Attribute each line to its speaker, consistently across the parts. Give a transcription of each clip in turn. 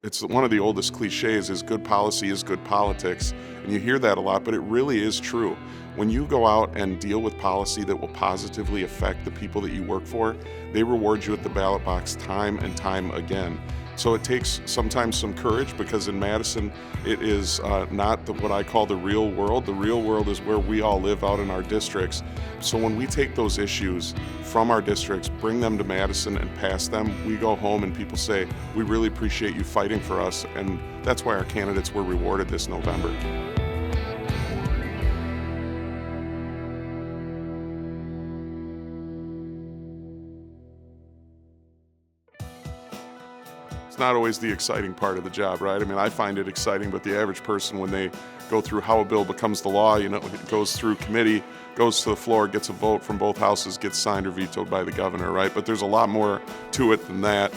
Speaker 1: It's one of the oldest cliches is good policy is good politics, and you hear that a lot, but it really is true. When you go out and deal with policy that will positively affect the people that you work for, they reward you at the ballot box time and time again. So it takes sometimes some courage because in Madison, it is not what I call the real world. The real world is where we all live out in our districts. So when we take those issues from our districts, bring them to Madison and pass them, we go home and people say, we really appreciate you fighting for us. And that's why our candidates were rewarded this November. It's not always the exciting part of the job, right? I mean, I find it exciting, but the average person, when they go through how a bill becomes the law, it goes through committee, goes to the floor, gets a vote from both houses, gets signed or vetoed by the governor, right? But there's a lot more to it than that.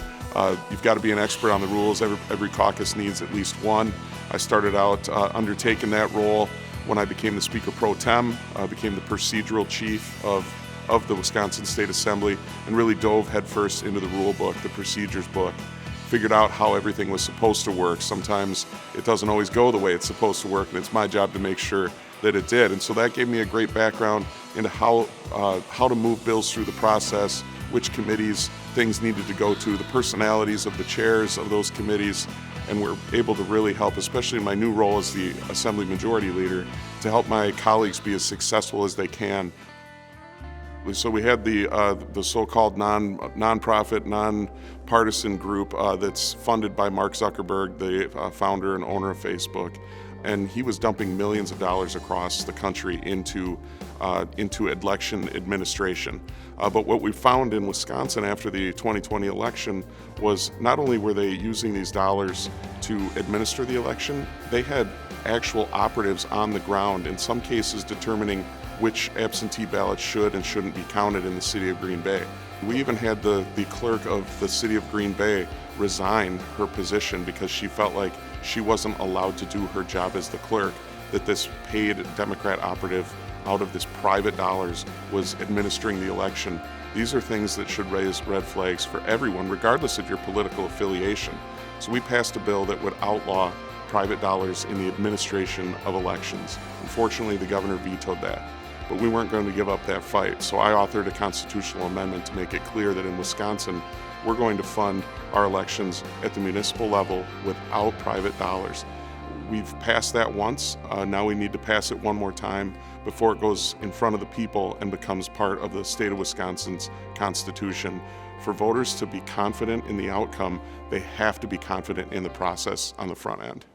Speaker 1: You've got to be an expert on the rules. Every caucus needs at least one. I started out undertaking that role when I became the Speaker Pro Tem, became the procedural chief of the Wisconsin State Assembly, and really dove headfirst into the rule book, the procedures book. Figured out how everything was supposed to work. Sometimes it doesn't always go the way it's supposed to work, and it's my job to make sure that it did. And so that gave me a great background into how to move bills through the process, which committees things needed to go to, the personalities of the chairs of those committees, and we're able to really help, especially in my new role as the Assembly Majority Leader, to help my colleagues be as successful as they can. So we had the so-called nonprofit, nonpartisan group that's funded by Mark Zuckerberg, the founder and owner of Facebook, and he was dumping millions of dollars across the country into election administration. But what we found in Wisconsin after the 2020 election was not only were they using these dollars to administer the election, they had actual operatives on the ground, in some cases determining which absentee ballots should and shouldn't be counted in the city of Green Bay. We even had the clerk of the city of Green Bay resign her position because she felt like she wasn't allowed to do her job as the clerk, that this paid Democrat operative out of this private dollars was administering the election. These are things that should raise red flags for everyone, regardless of your political affiliation. So we passed a bill that would outlaw private dollars in the administration of elections. Unfortunately, the governor vetoed that. But we weren't going to give up that fight. So I authored a constitutional amendment to make it clear that in Wisconsin, we're going to fund our elections at the municipal level without private dollars. We've passed that once. Now we need to pass it one more time before it goes in front of the people and becomes part of the state of Wisconsin's Constitution. For voters to be confident in the outcome, they have to be confident in the process on the front end.